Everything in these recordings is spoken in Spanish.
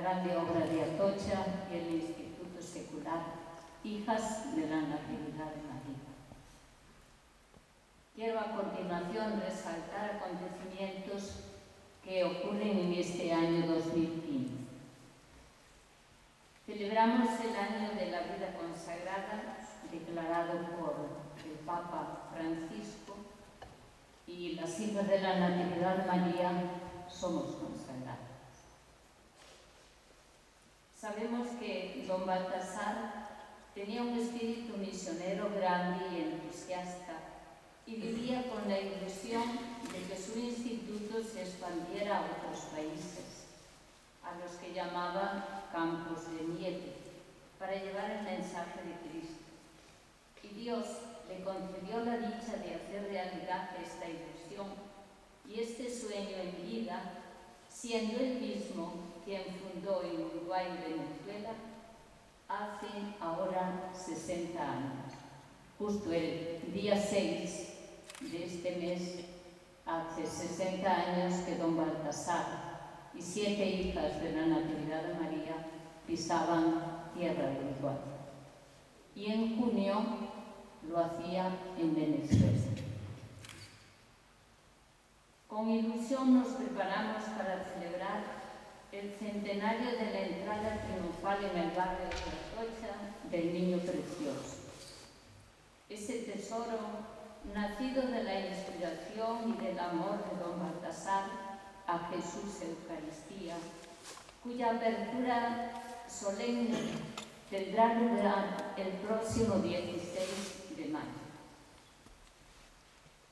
grande obra de Atocha y el Instituto Secular Hijas de la Natividad de María. Quiero a continuación resaltar acontecimientos que ocurren en este año 2015. Celebramos el año de la vida consagrada declarado por el Papa Francisco y las hijas de la Natividad de María somos consagradas. Sabemos que don Baltasar tenía un espíritu misionero grande y entusiasta y vivía con la ilusión de que su instituto se expandiera a otros países, a los que llamaba campos de nieve, para llevar el mensaje de Cristo. Y Dios le concedió la dicha de hacer realidad esta ilusión y este sueño en vida, siendo él mismo quien fundó en Uruguay y Venezuela hace ahora 60 años. Justo el día 6 de este mes, hace 60 años que don Baltasar y 7 hijas de la Natividad de María pisaban tierra de Uruguay. Y en junio lo hacía en Venezuela. Con ilusión nos preparamos para celebrar el centenario de la entrada triunfal en el barrio de Atocha del Niño Precioso. Ese tesoro, nacido de la inspiración y del amor de don Baltasar a Jesús Eucaristía, cuya apertura solemne tendrá lugar el próximo 16 de mayo.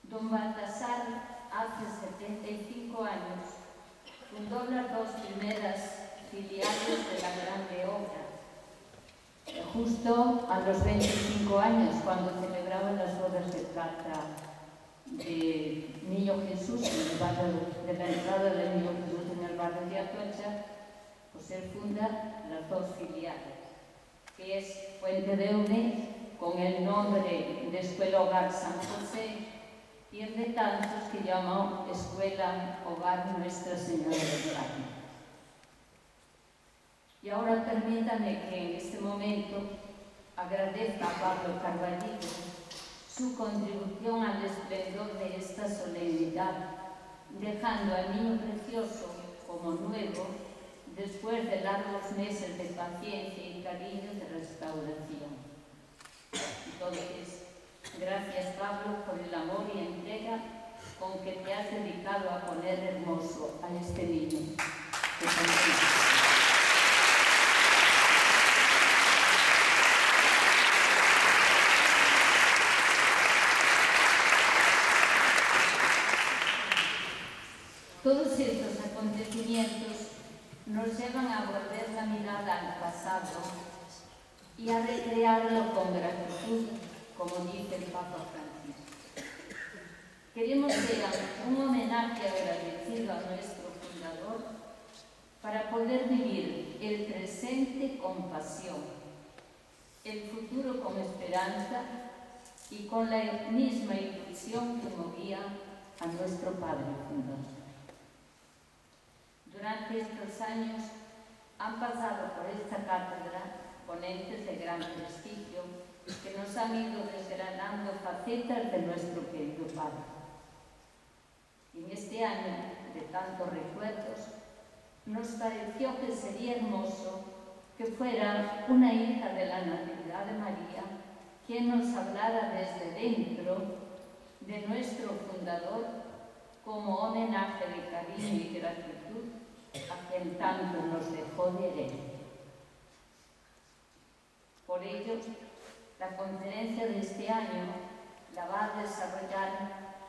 Don Baltasar, hace 75 años, fundó las 2 primeras filiales de la Grande Obra, justo a los 25 años, cuando celebraban las bodas de plata de Niño Jesús, en el barrio de la entrada del Niño Jesús en el barrio de Atocha, pues él funda las 2 filiales, que es Fuente de Une, con el nombre de Escuela Hogar San José, y el de tantos que llamó Escuela Hogar Nuestra Señora del Carmen. Y ahora permítame que en este momento agradezca a Pablo Carballido su contribución al esplendor de esta solemnidad, dejando al Niño Precioso como nuevo después de largos meses de paciencia y cariño de restauración. Entonces, gracias, Pablo, por el amor y entrega con que te has dedicado a poner hermoso a este niño. Todos estos acontecimientos nos llevan a volver la mirada al pasado y a recrearlo con gratitud, como dice el Papa Francisco. Queremos ser un homenaje agradecido a nuestro fundador para poder vivir el presente con pasión, el futuro con esperanza y con la misma ilusión que movía a nuestro Padre fundador. Durante estos años han pasado por esta cátedra ponentes de gran prestigio que nos han ido desgranando facetas de nuestro querido Padre. Y en este año de tantos recuerdos, nos pareció que sería hermoso que fuera una hija de la Natividad de María quien nos hablara desde dentro de nuestro fundador como homenaje de cariño y gratitud a quien tanto nos dejó de herencia. Por ello, la conferencia de este año la va a desarrollar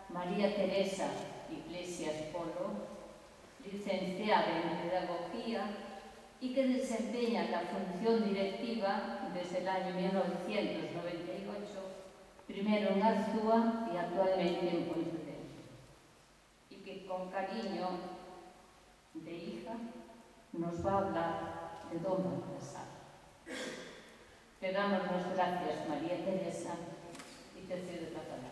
María Teresa Iglesias Polo, licenciada en Pedagogía y que desempeña la función directiva desde el año 1998, primero en Arzúa y actualmente en Pontevedra, y que con cariño de hija nos va a hablar de don Baltasar. Te damos las gracias, María Teresa, y te cedo la palabra.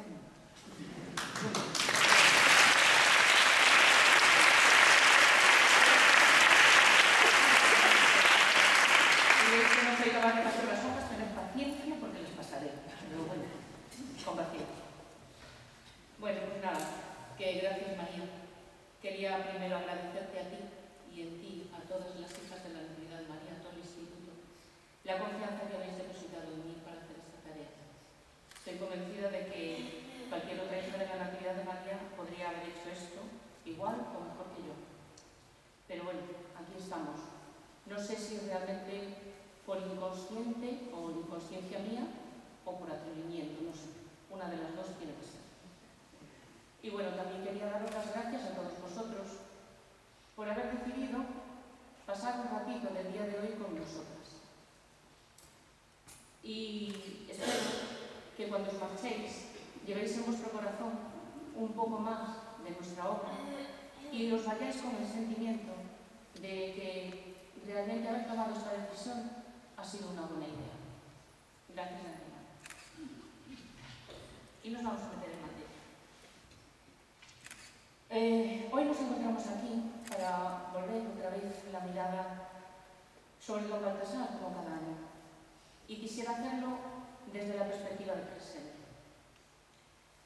externo. Y es que no soy capaz de pasar las hojas, tener paciencia porque les pasaré. Pero bueno, con paciencia. Bueno, pues nada, que gracias María. Quería primero agradecerte a ti y en ti a todas las hijas de la Natividad de María, a todo el instituto, la confianza que habéis depositado en mí para hacer esta tarea. Estoy convencida de que cualquier otra hija de la Natividad de María podría haber hecho esto igual o mejor que yo. Pero bueno, aquí estamos. No sé si realmente por inconsciente o inconsciencia mía o por atrevimiento, no sé. Una de las dos tiene que ser. Y bueno, también quería daros las gracias a todos vosotros por haber decidido pasar un ratito del día de hoy con nosotras. Y espero que cuando os marchéis llevéis en vuestro corazón un poco más de nuestra obra y os vayáis con el sentimiento de que realmente haber tomado esta decisión ha sido una buena idea. Gracias de antemano. Y nos vamos a meter en materia. Hoy nos encontramos aquí para volver otra vez la mirada sobre Don Baltasar como cada año. Y quisiera hacerlo desde la perspectiva del presente.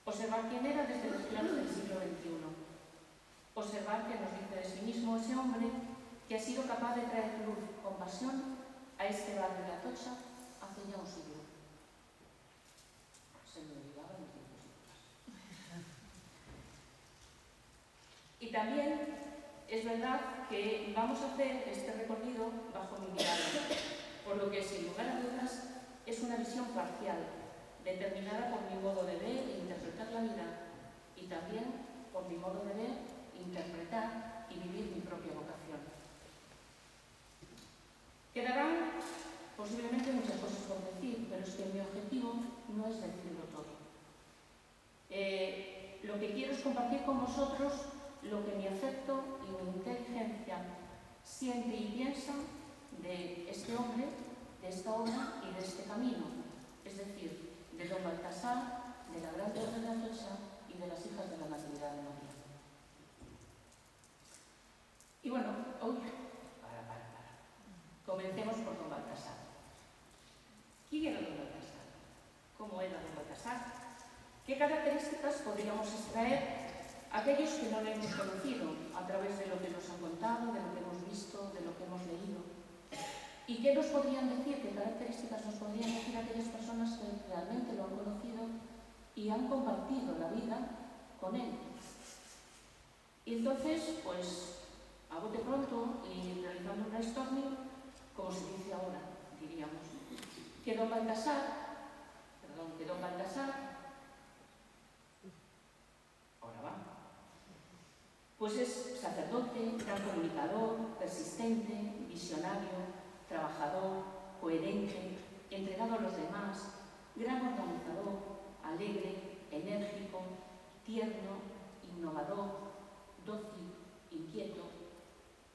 Observar quién era desde los planos del siglo XXI. Observar qué nos dice de sí mismo ese hombre que ha sido capaz de traer luz con pasión a este bar de la Atocha hace ya un siglo. Se me olvidaba los tiempos. Y también es verdad que vamos a hacer este recorrido bajo mi mirada, por lo que sin lugar a dudas es una visión parcial, determinada por mi modo de ver e interpretar la vida y también por mi modo de ver, interpretar y vivir mi propia vocación. Quedarán posiblemente muchas cosas por decir, pero es que mi objetivo no es decirlo todo. Lo que quiero es compartir con vosotros lo que mi afecto y mi inteligencia siente y piensa de este hombre, de esta obra y de este camino, es decir, de Don Baltasar, de la Gran Torre de Atocha y de las hijas de la Natividad de María. Y bueno, hoy, comencemos por Don Baltasar. ¿Quién era Don Baltasar? ¿Cómo era Don Baltasar? ¿Qué características podríamos extraer aquellos que no lo hemos conocido a través de lo que nos han contado, de lo que hemos visto, de lo que hemos leído? ¿Y qué nos podrían decir, qué características nos podrían decir aquellas personas que realmente lo han conocido y han compartido la vida con él? Y entonces, pues, a bote pronto y realizando un brainstorming, como se dice ahora, diríamos, que Don Baltasar, ahora va, pues es sacerdote, gran comunicador, persistente, visionario, trabajador, coherente, entregado a los demás, gran organizador, alegre, enérgico, tierno, innovador, dócil, inquieto,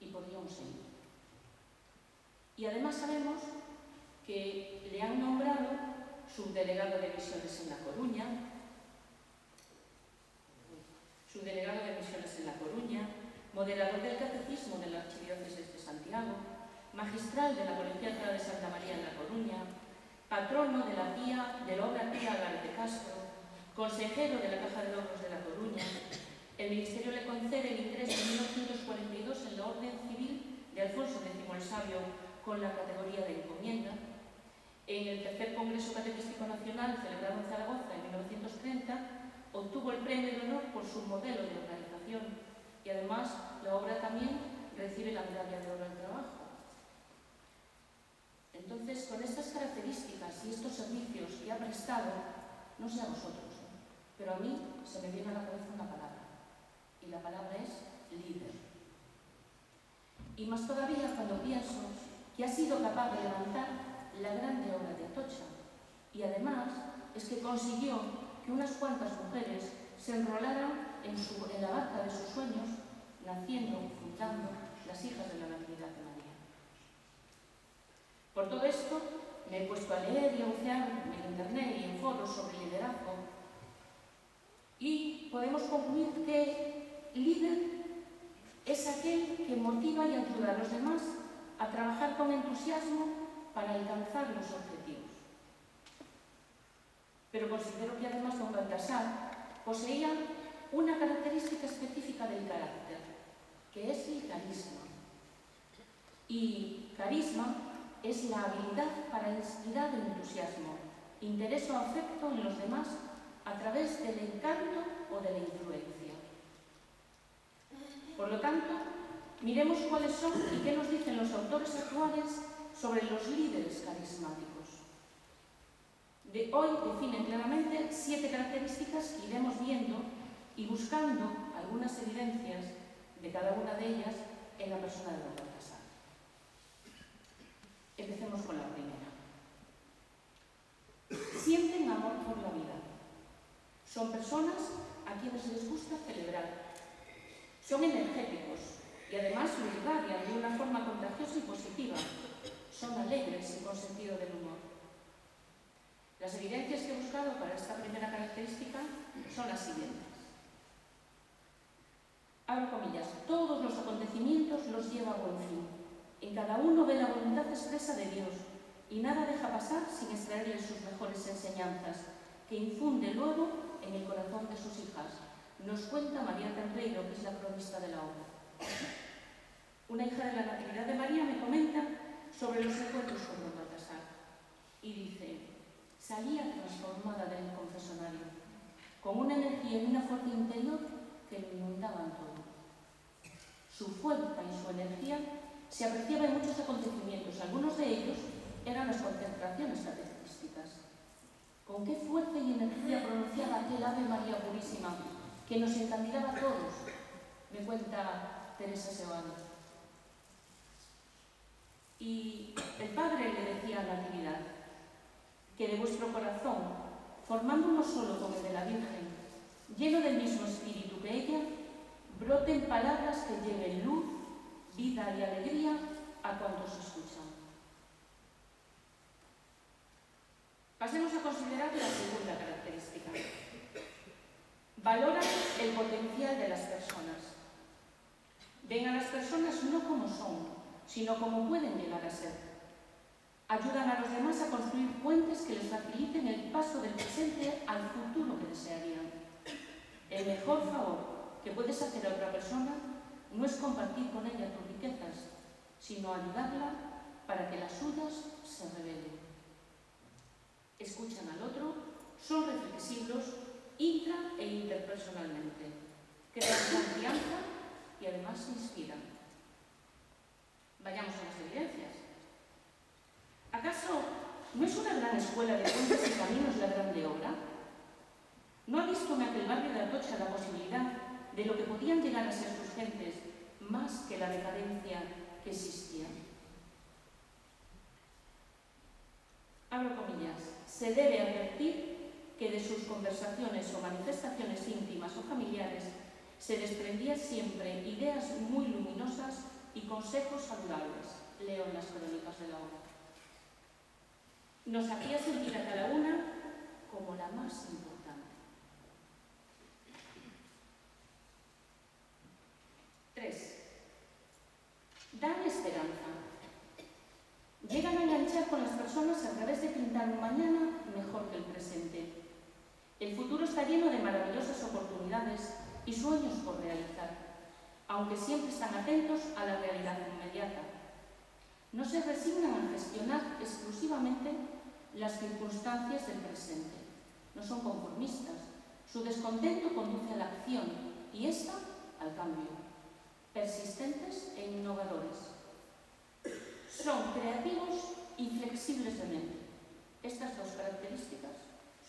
y podríamos seguir. Y además sabemos que le han nombrado subdelegado de misiones en La Coruña, moderador del Catecismo de la Archidiócesis de Santiago, magistral de la Colegiata de Santa María en La Coruña, patrono de la obra Pía Álvarez de Castro, consejero de la Caja de Logros de La Coruña. El Ministerio le concede el ingreso en 1942 en la Orden Civil de Alfonso X el Sabio con la categoría de encomienda. En el tercer Congreso Catequístico Nacional, celebrado en Zaragoza en 1930, obtuvo el premio de honor por su modelo de organización y además la obra también recibe la medalla de oro al trabajo. Entonces, con estas características y estos servicios que ha prestado, no sé a vosotros, pero a mí se me viene a la cabeza una palabra, y la palabra es líder. Y más todavía cuando pienso que ha sido capaz de levantar la grande obra de Atocha, y además es que consiguió que unas cuantas mujeres se enrolaran en la barca de sus sueños, naciendo, fundando las hijas de la Natividad de María. Por todo esto me he puesto a leer y a bucear en internet y en foros sobre liderazgo, podemos concluir que líder es aquel que motiva y ayuda a los demás a trabajar con entusiasmo para alcanzar los objetivos. Pero considero que además don Baltasar poseía una característica específica del carácter, que es el carisma. Y carisma es la habilidad para inspirar el entusiasmo, interés o afecto en los demás a través del encanto o de la influencia. Por lo tanto, miremos cuáles son y qué nos dicen los autores actuales sobre los líderes carismáticos. Hoy definen claramente 7 características que iremos viendo y buscando algunas evidencias de cada una de ellas en la persona de don Baltasar. Empecemos con la primera. Sienten amor por la vida. Son personas a quienes les gusta celebrar. Son energéticos y además lo irradian de una forma contagiosa y positiva. Son alegres y con sentido del humor. Las evidencias que he buscado para esta primera característica son las siguientes. Abro comillas, todos los acontecimientos los lleva a buen fin. En cada uno ve la voluntad expresa de Dios y nada deja pasar sin extraerle sus mejores enseñanzas, que infunde luego en el corazón de sus hijas. Nos cuenta María Tenreiro, que es la cronista de la obra. Una hija de la Natividad de María me comenta sobre los encuentros con don Baltasar y dice: salía transformada del confesonario, con una energía y una fuerza interior que lo inundaban todo. Su fuerza y su energía se apreciaba en muchos acontecimientos, algunos de ellos eran las concentraciones catequísticas. Con qué fuerza y energía pronunciaba aquel Ave María Purísima que nos encandilaba a todos, me cuenta Teresa Sebano. Y el Padre le decía a Natividad que de vuestro corazón, formando uno solo con el de la Virgen, lleno del mismo espíritu que ella, broten palabras que lleven luz, vida y alegría a cuantos escuchan. Pasemos a considerar la segunda característica. Valoran el potencial de las personas. Ven a las personas no como son, sino como pueden llegar a ser. Ayudan a los demás a construir puentes que les faciliten el paso del presente al futuro que desearían. El mejor favor que puedes hacer a otra persona no es compartir con ella tus riquezas, sino ayudarla para que las suyas se revelen. Escuchan al otro, son reflexivos, intra e interpersonalmente, crean confianza y además inspiran. Vayamos a las evidencias. ¿Acaso no es una gran escuela de puentes y caminos la grande obra? ¿No ha visto en aquel barrio de Atocha la posibilidad de lo que podían llegar a ser sus gentes más que la decadencia que existía? Abro comillas. Se debe advertir que de sus conversaciones o manifestaciones íntimas o familiares se desprendían siempre ideas muy luminosas y consejos saludables. Leo en las crónicas de la obra. Nos hacía sentir a cada una como la más importante. 3. Dan esperanza. Llegan a enganchar con las personas a través de pintar un mañana mejor que el presente. El futuro está lleno de maravillosas oportunidades y sueños por realizar, aunque siempre están atentos a la realidad inmediata. No se resignan a gestionar exclusivamente las circunstancias del presente. No son conformistas. Su descontento conduce a la acción y esta al cambio. Persistentes e innovadores. Son creativos y flexibles de mente. Estas dos características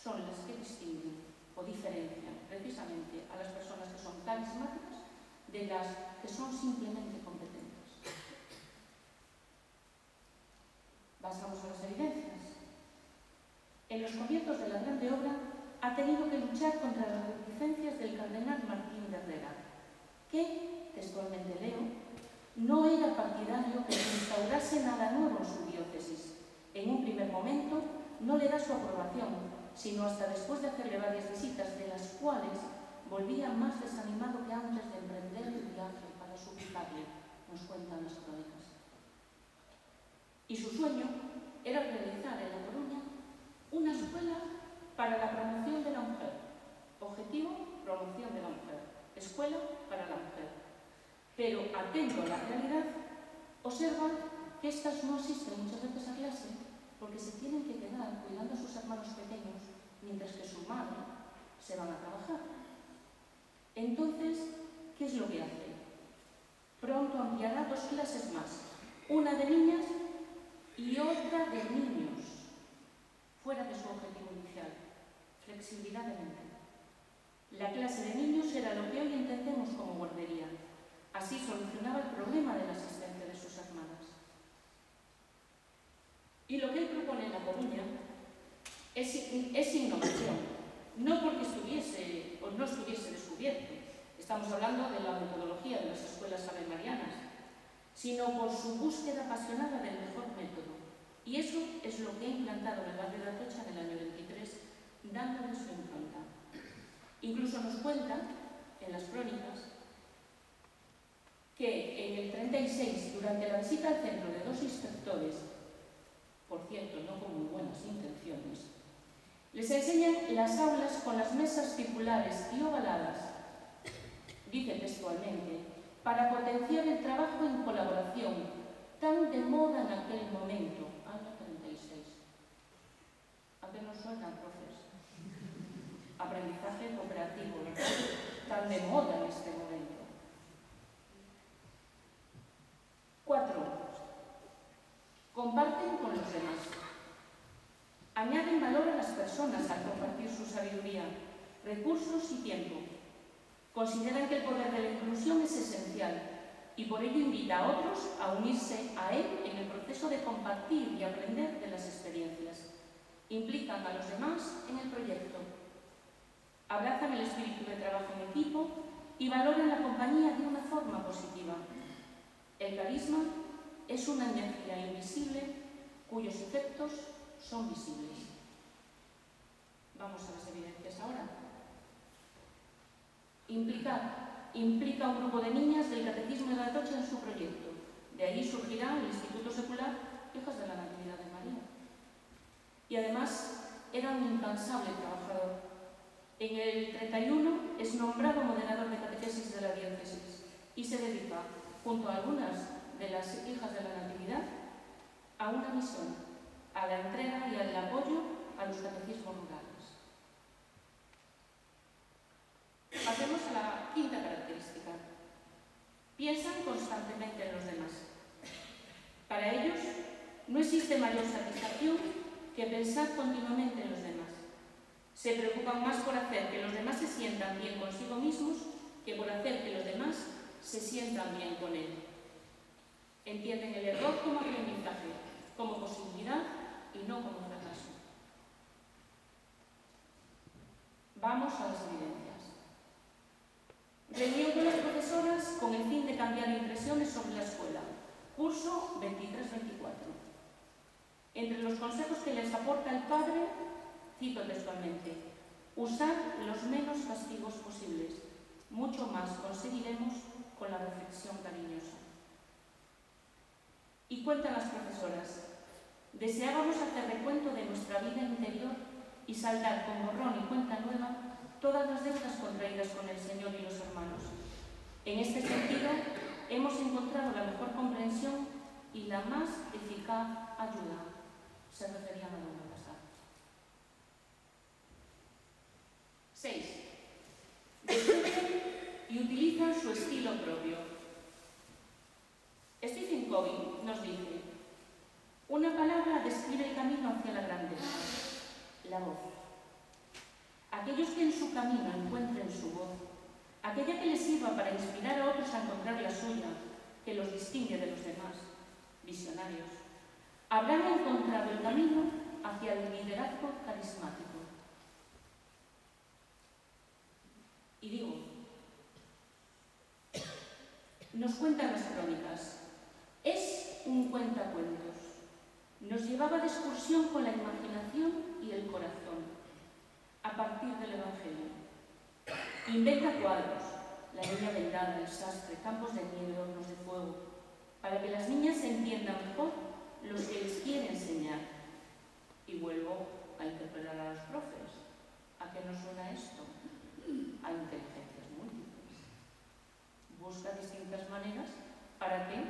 son las que distinguen o diferencian precisamente a las personas que son carismáticas de las que son simplemente competentes. Pasamos a las evidencias. En los comienzos de la grande obra ha tenido que luchar contra las reticencias del cardenal Martín de Herrera, que, textualmente leo, no era partidario que se instaurase nada nuevo en su diócesis. En un primer momento no le da su aprobación, sino hasta después de hacerle varias visitas, de las cuales volvía más desanimado que antes de emprender el viaje para suplicarle, nos cuentan las crónicas. Y su sueño era realizar en La Coruña una escuela para la promoción de la mujer. Objetivo, promoción de la mujer. Escuela para la mujer. Pero, atento a la realidad, observa que estas no asisten muchas veces a clase porque se tienen que quedar cuidando a sus hermanos pequeños mientras que su madre se van a trabajar. Entonces, ¿qué es lo que hace? Pronto ampliará 2 clases más, una de niñas y otra de niños, fuera de su objetivo inicial, flexibilidad de mente. La clase de niños era lo que hoy entendemos como guardería. Así solucionaba el problema de la asistencia de sus hermanas. Y lo que él propone en La Coruña es innovación, no porque estuviese o no estuviese descubierto, estamos hablando de la metodología de las escuelas salesianas, sino por su búsqueda apasionada del mejor método. Y eso es lo que ha implantado en el barrio de Atocha en el año 23, dándole su impronta. Incluso nos cuenta, en las crónicas, que en el 36, durante la visita al centro de 2 inspectores, por cierto, no con muy buenas intenciones, les enseñan las aulas con las mesas circulares y ovaladas, dice textualmente, para potenciar el trabajo en colaboración, tan de moda en aquel momento, año 36. ¿A qué nos suena, profes? Aprendizaje cooperativo, ¿verdad? Tan de moda en este momento. 4. Comparten con los demás. Añaden valor a las personas al compartir su sabiduría, recursos y tiempo. Consideran que el poder de la inclusión es esencial y por ello invita a otros a unirse a él en el proceso de compartir y aprender de las experiencias. Implican a los demás en el proyecto. Abrazan el espíritu de trabajo en equipo y valoran la compañía de una forma positiva. El carisma es una energía invisible cuyos efectos son visibles. Vamos a las evidencias ahora. Implica un grupo de niñas del Catecismo de la Atocha en su proyecto. De ahí surgirá el Instituto Secular Hijas de la Natividad de María. Y además era un incansable trabajador. En el 31 es nombrado moderador de catequesis de la diócesis y se dedica, junto a algunas de las hijas de la Natividad, a una misión, a la entrega y al apoyo a los catecismos rurales. Pasemos a la 5ª característica. Piensan constantemente en los demás. Para ellos no existe mayor satisfacción que pensar continuamente en los demás. Se preocupan más por hacer que los demás se sientan bien consigo mismos que por hacer que los demás se sientan bien con él. Entienden el error como aprendizaje, como posibilidad y no como fracaso. Vamos a las evidencias. Reunión con las profesoras con el fin de cambiar impresiones sobre la escuela. Curso 23-24. Entre los consejos que les aporta el padre, cito textualmente, usar los menos castigos posibles. Mucho más conseguiremos con la reflexión cariñosa. Y cuentan las profesoras, deseábamos hacer recuento de nuestra vida interior y saldar con borrón y cuenta nueva todas las deudas contraídas con el Señor y los hermanos. En este sentido, hemos encontrado la mejor comprensión y la más eficaz ayuda. Se referían a la pasada. 6. Descubren y utilizan su estilo propio. Stephen Covey nos dice, una palabra describe el camino hacia la grandeza, la voz. Aquellos que en su camino encuentren su voz, aquella que les sirva para inspirar a otros a encontrar la suya, que los distingue de los demás, visionarios, habrán encontrado el camino hacia el liderazgo carismático. Y digo, nos cuentan las crónicas, es un cuentacuentos. Nos llevaba de excursión con la imaginación y el corazón, a partir del Evangelio. Inventa cuadros, la niña vendada, el sastre, campos de nieve, hornos de fuego, para que las niñas entiendan mejor los que les quiere enseñar. Y vuelvo a interpelar a los profes. ¿A qué nos suena esto? A inteligencias múltiples. Busca distintas maneras para que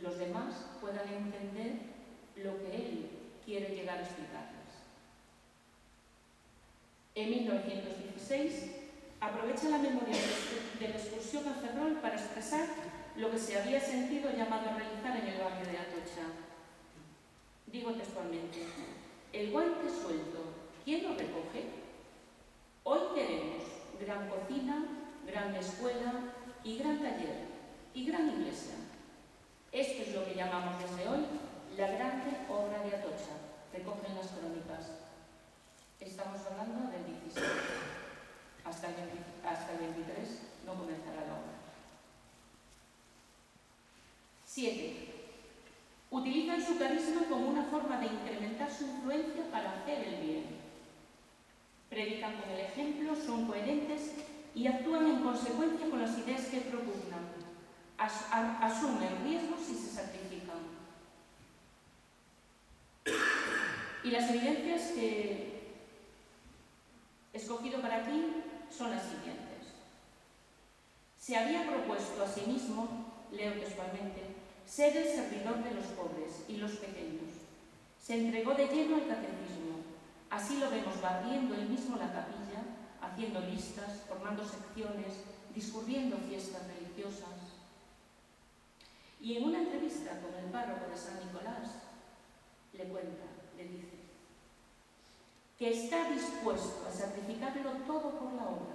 los demás puedan entender lo que él quiere llegar a explicarles. En 1916 aprovecha la memoria de la excursión a Ferrol para expresar lo que se había sentido llamado a realizar en el barrio de Atocha. Digo textualmente: el guante suelto, ¿quién lo recoge? Hoy queremos gran cocina, gran escuela y gran taller y gran iglesia. Esto es lo que llamamos desde hoy la grande obra de Atocha, recogen las crónicas. Estamos hablando del 16. Hasta el 23 no comenzará la obra. 7. Utilizan su carisma como una forma de incrementar su influencia para hacer el bien. Predican con el ejemplo, son coherentes y actúan en consecuencia con las ideas que propugnan. Asumen riesgos y se sacrifican. Y las evidencias que he escogido para aquí son las siguientes. Se había propuesto a sí mismo, leo textualmente, ser el servidor de los pobres y los pequeños. Se entregó de lleno al catecismo. Así lo vemos barriendo él mismo la capilla, haciendo listas, formando secciones, discurriendo fiestas religiosas. Y en una entrevista con el párroco de San Nicolás, le cuenta, le dice, que está dispuesto a sacrificarlo todo por la obra,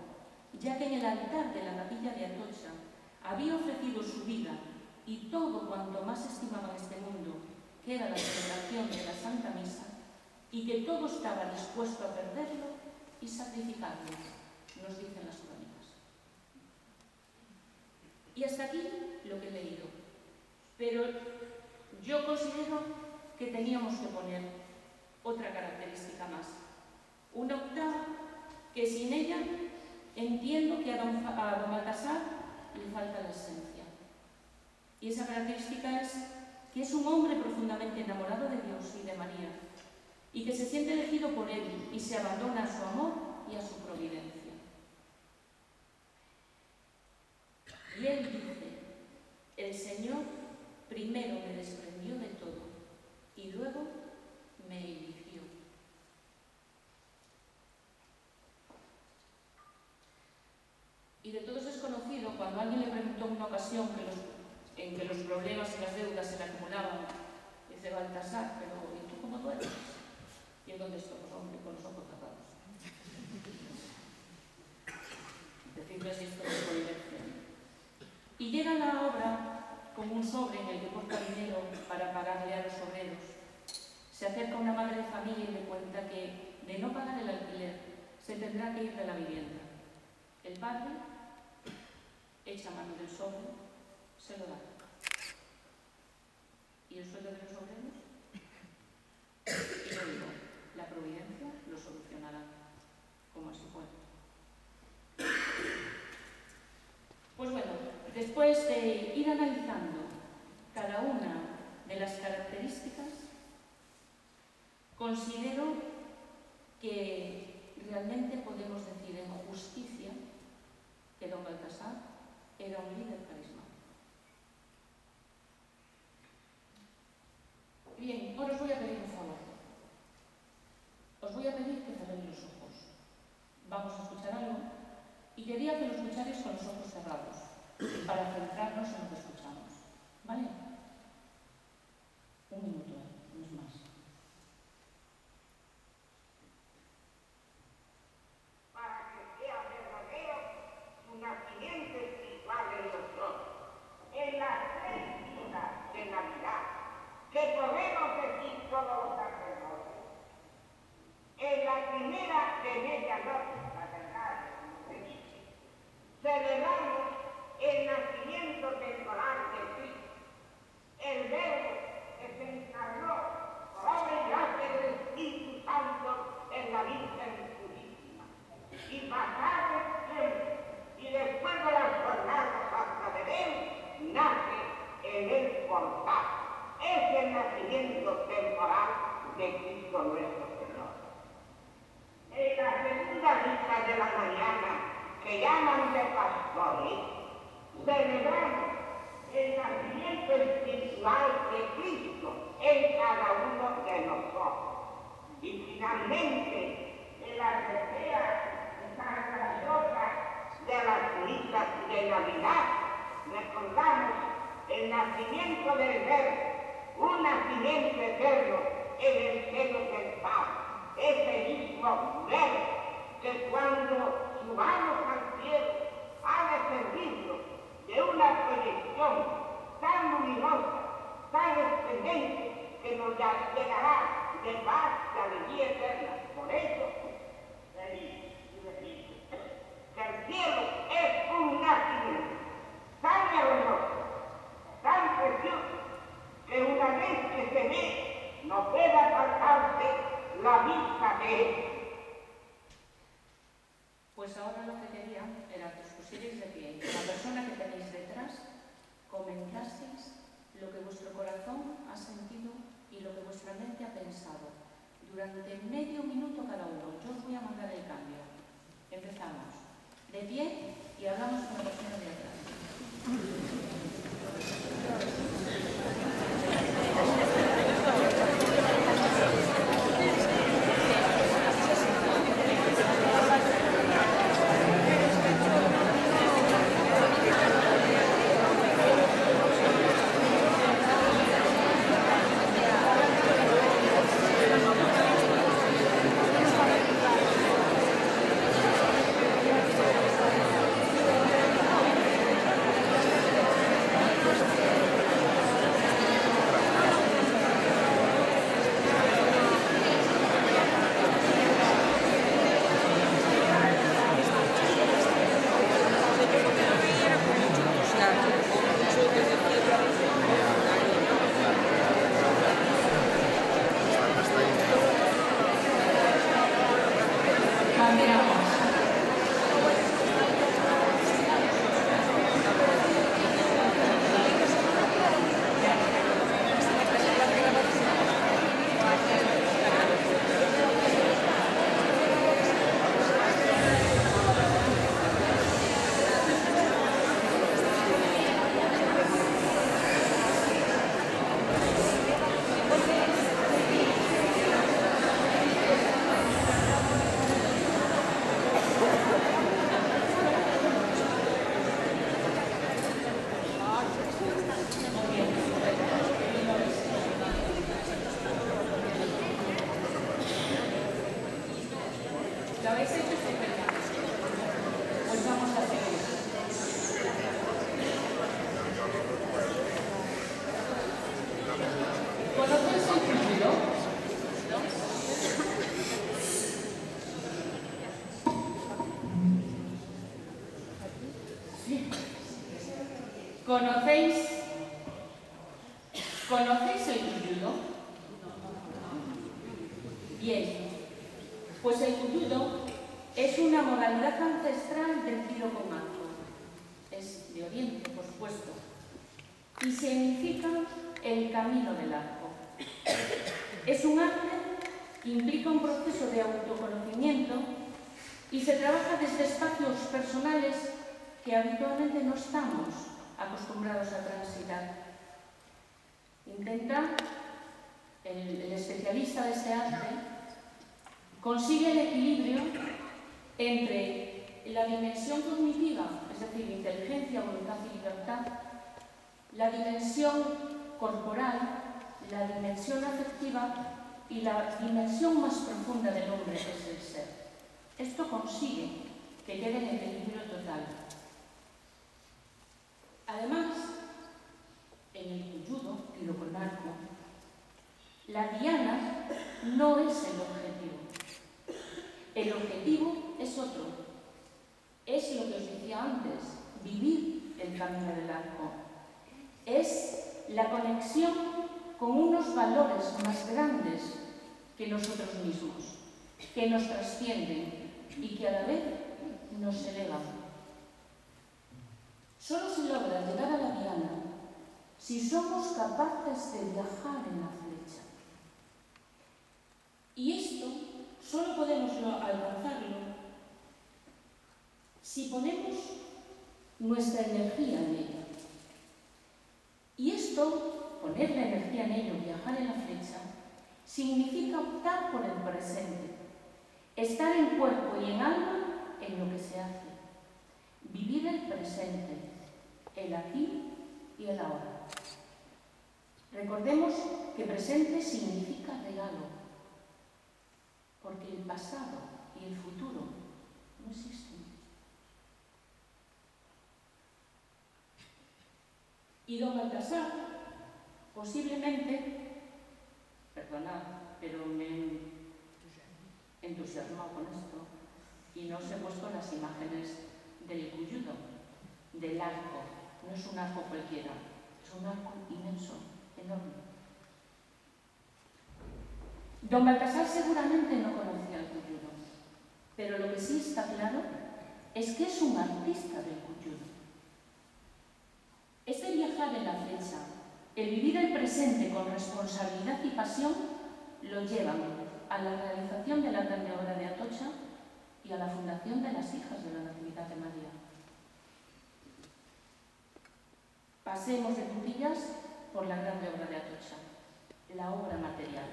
ya que en el altar de la capilla de Atocha había ofrecido su vida y todo cuanto más estimaba en este mundo, que era la celebración de la Santa Misa, y que todo estaba dispuesto a perderlo y sacrificarlo, nos dicen las crónicas. Y hasta aquí lo que he leído. Pero yo considero que teníamos que poner otra característica más. Una octava que sin ella entiendo que a don Baltasar le falta la esencia. Y esa característica es que es un hombre profundamente enamorado de Dios y de María, y que se siente elegido por él y se abandona a su amor y a su providencia. Y él dice, el Señor primero me desprendió de todo y luego me eligió. Y de todos es conocido cuando alguien le preguntó en una ocasión en que los problemas y las deudas se le acumulaban, dice Baltasar, pero ¿y tú cómo duermes? Y él contestó, pues hombre, con los ojos cerrados. Decirle si esto es providencia. Y llega la obra con un sobre en el que porta dinero para pagarle a los obreros. Se acerca una madre de familia y le cuenta que de no pagar el alquiler se tendrá que ir de la vivienda. El padre echa mano del sobre, se lo da. ¿Y el sueldo de los obreros? Y lo digo, la providencia lo solucionará, como así fue. Pues bueno, después de ir analizando cada una de las características, considero que realmente podemos decir en justicia que don Baltasar era un líder carismático. Bien, ahora os voy a pedir un favor. Os voy a pedir que cerréis los ojos. Vamos a escuchar algo y quería que lo escucharais con los ojos cerrados para centrarnos en lo que escuchamos. ¿Vale? Un minuto, no es más. Para que sea verdadero su nacimiento espiritual en nosotros, en las 3 vidas de Navidad, que podemos decir todos los sacerdotes. En la primera de medianoche, la verdad, como se dice, celebramos el nacimiento temporal de Cristo. El Verbo que se encarnó el nacimiento temporal de Cristo nuestro Señor. En la segunda misa de la mañana, que llaman de pastores, celebramos el nacimiento espiritual de Cristo en cada uno de nosotros. Y finalmente, en la tercera tan grandiosa de las misas de Navidad, recordamos el nacimiento del Verbo, un nacimiento eterno en el seno del Padre. Ese mismo Verbo que cuando subamos al cielo ha de servirnos de una proyección tan luminosa, tan excelente, que nos llegará de paz y alegría eterna. Por eso, que el cielo es un nacimiento tan hermoso, tan precioso, que una vez que se ve, no puede apartarse la vista de él. Pues ahora lo que quería era que os pusierais de pie y la persona que tenéis detrás comentaseis lo que vuestro corazón ha sentido y lo que vuestra mente ha pensado durante medio minuto cada uno. Yo os voy a mandar el cambio. Empezamos. De pie y hablamos con la persona de atrás. ¿Lo habéis hecho estupendamente? Pues vamos a seguir. ¿Conocéis el cúmulo? Sí. ¿Conocéis el cúmulo? Bien. Pues el cúmulo es una modalidad ancestral del tiro con arco. Es de Oriente, por supuesto. Y significa el camino del arco. Es un arte que implica un proceso de autoconocimiento y se trabaja desde espacios personales que habitualmente no estamos acostumbrados a transitar. Intenta, el especialista de este arte, consigue el equilibrio entre la dimensión cognitiva, es decir, inteligencia, voluntad y libertad, la dimensión corporal, la dimensión afectiva y la dimensión más profunda del hombre, que es el ser. Esto consigue que quede en equilibrio total. Además, en el judo, tiro con arco, la diana no es el objetivo. El objetivo es otro. Es lo que os decía antes, vivir el camino del arco. Es la conexión con unos valores más grandes que nosotros mismos, que nos trascienden y que a la vez nos elevan. Solo se logra llegar a la diana si somos capaces de viajar en la flecha. Y esto solo podemos alcanzarlo si ponemos nuestra energía en ella. Y esto, poner la energía en ello, viajar en la flecha, significa optar por el presente, estar en cuerpo y en alma en lo que se hace, vivir el presente, el aquí y el ahora. Recordemos que presente significa regalo, porque el pasado y el futuro no existen. Y don Baltasar, posiblemente, perdonad, pero me he entusiasmado con esto y no os he puesto las imágenes del cuyudo, del arco. No es un arco cualquiera, es un arco inmenso, enorme. Don Baltasar seguramente no conocía el cuyudo, pero lo que sí está claro es que es un artista del cuyudo. Este viajar en la flecha, el vivir el presente con responsabilidad y pasión, lo llevan a la realización de la grande obra de Atocha y a la fundación de las Hijas de la Natividad de María. Pasemos de puntillas por la grande obra de Atocha, la obra material.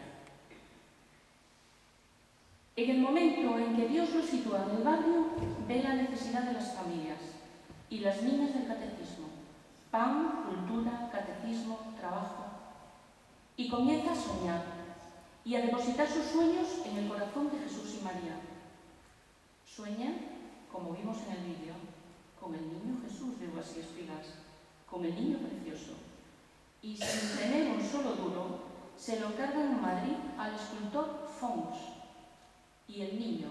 En el momento en que Dios lo sitúa en el barrio, ve la necesidad de las familias y las niñas del catecismo. Pan, cultura, catecismo, trabajo. Y comienza a soñar y a depositar sus sueños en el corazón de Jesús y María. Sueña, como vimos en el vídeo, con el niño Jesús de Uvas y Espigas, con el niño precioso. Y sin tener un solo duro, se lo encargan en Madrid al escultor Fons. Y el niño,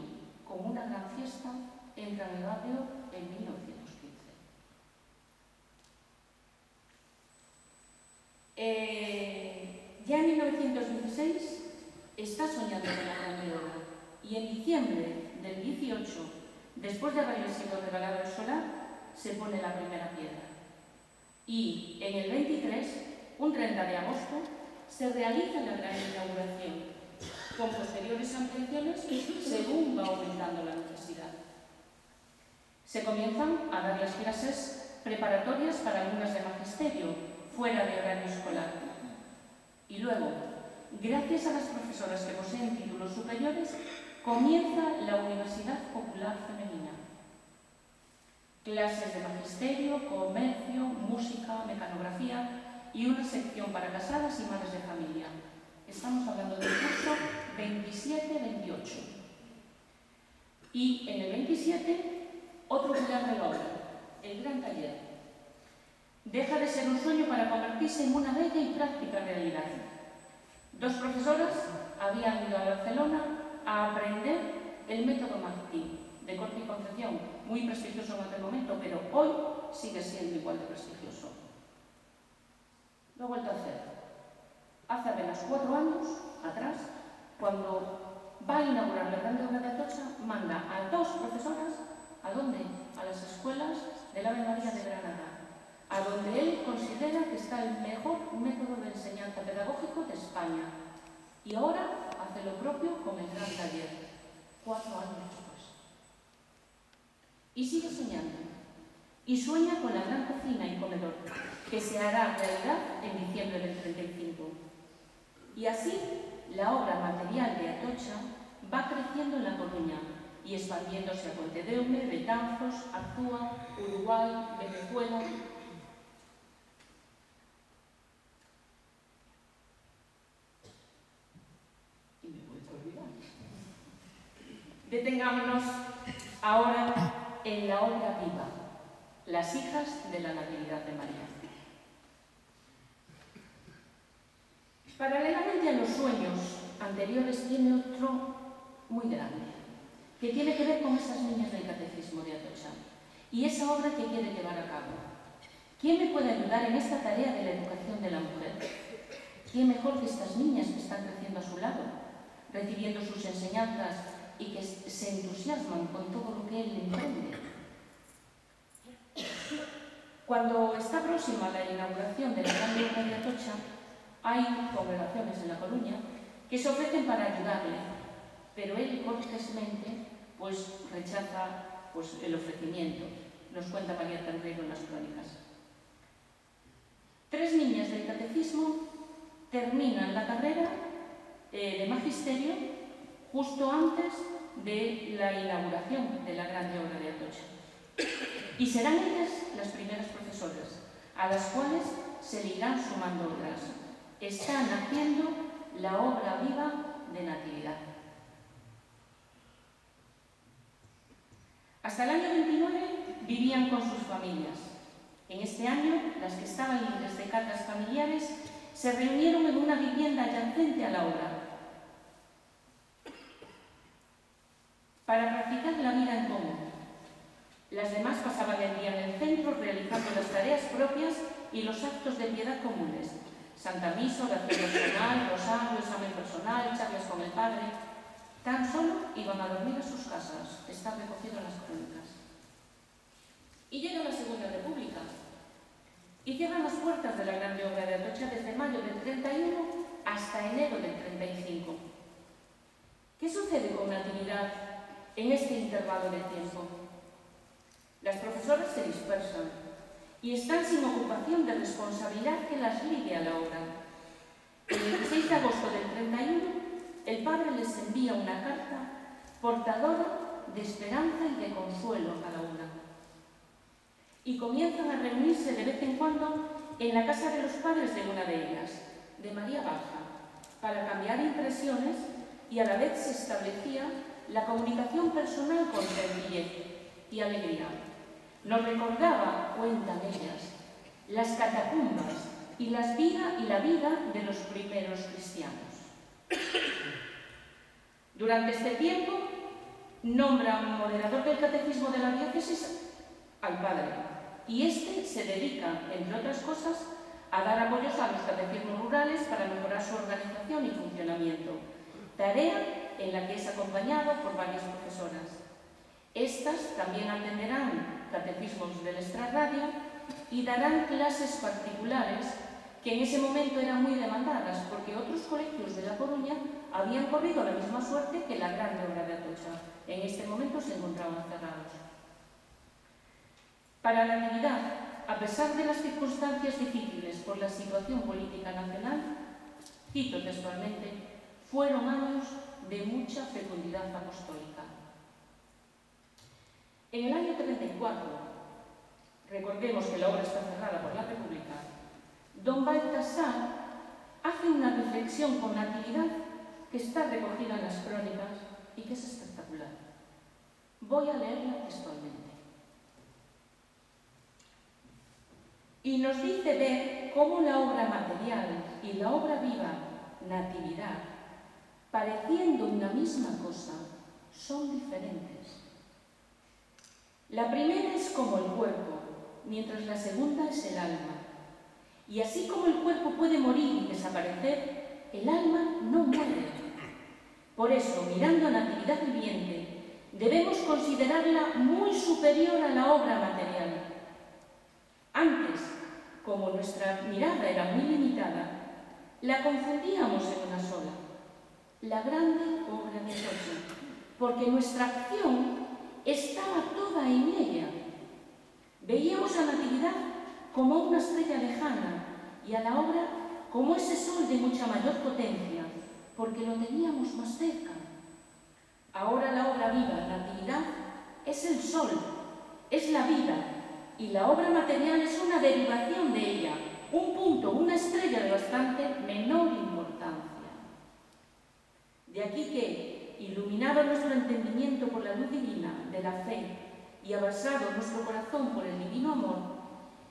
con una gran fiesta, entra en el barrio en 1915. Ya en 1916 está soñando con la grande obra y en diciembre del 18, después de haberle sido regalado el solar, se pone la primera piedra. Y en el 23, un 30 de agosto, se realiza la gran inauguración, con posteriores ampliaciones según va aumentando la necesidad. Se comienzan a dar las clases preparatorias para alumnas de magisterio, fuera de horario escolar. Y luego, gracias a las profesoras que poseen títulos superiores, comienza la Universidad Popular Femenina. Clases de magisterio, comercio, música, mecanografía y una sección para casadas y madres de familia. Estamos hablando del curso 27-28. Y en el 27, otro pilar de la obra, el gran taller. Deja de ser un sueño para convertirse en una bella y práctica realidad. Dos profesoras habían ido a Barcelona a aprender el método Martí, de corte y confección, muy prestigioso en aquel momento, pero hoy sigue siendo igual de prestigioso. Lo he vuelto a hacer. Hace apenas 4 años atrás, cuando va a inaugurar la grande obra de Atocha, manda a 2 profesoras, ¿a dónde? A las escuelas del Ave María de Granada, a donde él considera que está el mejor método de enseñanza pedagógico de España. Y ahora hace lo propio con el gran taller, 4 años después. Y sigue soñando. Y sueña con la gran cocina y comedor, que se hará realidad en diciembre del 35. Y así, la obra material de Atocha va creciendo en La Coruña y expandiéndose a Pontedeume, Betanzos, Arzúa, Uruguay, Venezuela. Y me he vuelto a olvidar. Detengámonos ahora en la obra viva, las Hijas de la Natividad de María. Paralelamente a los sueños anteriores tiene otro muy grande, que tiene que ver con esas niñas del catecismo de Atocha y esa obra que quiere llevar a cabo. ¿Quién me puede ayudar en esta tarea de la educación de la mujer? ¿Quién mejor que estas niñas que están creciendo a su lado, recibiendo sus enseñanzas y que se entusiasman con todo lo que él emprende? Cuando está próxima la inauguración de la Gran Obra de Atocha, hay congregaciones en La Coruña que se ofrecen para ayudarle, pero él cortésmente rechaza el ofrecimiento. Nos cuenta María Terreiro en las crónicas. 3 niñas del catecismo terminan la carrera de magisterio justo antes de la inauguración de la Gran Obra de Atocha. Y serán ellas las primeras profesoras, a las cuales se le irán sumando otras. Están haciendo la obra viva de Natividad. Hasta el año 29 vivían con sus familias. En este año, las que estaban libres de cargas familiares se reunieron en una vivienda adyacente a la obra para practicar la vida en común. Las demás pasaban el día en el centro realizando las tareas propias y los actos de piedad comunes. Santa Misa, oración personal, rosario, examen personal, charlas con el Padre. Tan solo iban a dormir a sus casas. Está recogido en las crónicas. Y llega la Segunda República. Y cierran las puertas de la Gran Obra de Atocha desde mayo del 31 hasta enero del 35. ¿Qué sucede con Natividad en este intervalo de tiempo? Las profesoras se dispersan y están sin ocupación de responsabilidad que las ligue a la obra. El 16 de agosto del 31, el Padre les envía una carta portadora de esperanza y de consuelo a cada una. Y comienzan a reunirse de vez en cuando en la casa de los padres de una de ellas, de María Baja, para cambiar impresiones, y a la vez se establecía la comunicación personal con sencillez y alegría. Nos recordaba, cuentan ellas, las catacumbas y la vida de los primeros cristianos. Durante este tiempo, nombra un moderador del catecismo de la diócesis al Padre, y este se dedica, entre otras cosas, a dar apoyos a los catecismos rurales para mejorar su organización y funcionamiento, tarea en la que es acompañado por varias profesoras. Estas también atenderán catecismos del extrarradio y darán clases particulares que en ese momento eran muy demandadas porque otros colegios de La Coruña habían corrido la misma suerte que la Gran Obra de Atocha. En este momento se encontraban cerrados. Para la Natividad, a pesar de las circunstancias difíciles por la situación política nacional, cito textualmente, fueron años de mucha fecundidad apostólica. En el año 34, recordemos que la obra está cerrada por la República, don Baltasar hace una reflexión con Natividad que está recogida en las crónicas y que es espectacular. Voy a leerla textualmente. Y nos dice ver cómo la obra material y la obra viva, Natividad, pareciendo una misma cosa, son diferentes. La primera es como el cuerpo, mientras la segunda es el alma. Y así como el cuerpo puede morir y desaparecer, el alma no muere. Por eso, mirando a Natividad viviente, debemos considerarla muy superior a la obra material. Antes, como nuestra mirada era muy limitada, la confundíamos en una sola, la grande obra de Atocha, porque nuestra acción estaba toda en ella. Veíamos a Natividad como una estrella lejana y a la obra como ese sol de mucha mayor potencia, porque lo teníamos más cerca. Ahora la obra viva, Natividad, es el sol, es la vida, y la obra material es una derivación de ella, un punto, una estrella de bastante menor importancia. De aquí que, iluminado nuestro entendimiento por la luz divina de la fe y abasado nuestro corazón por el divino amor,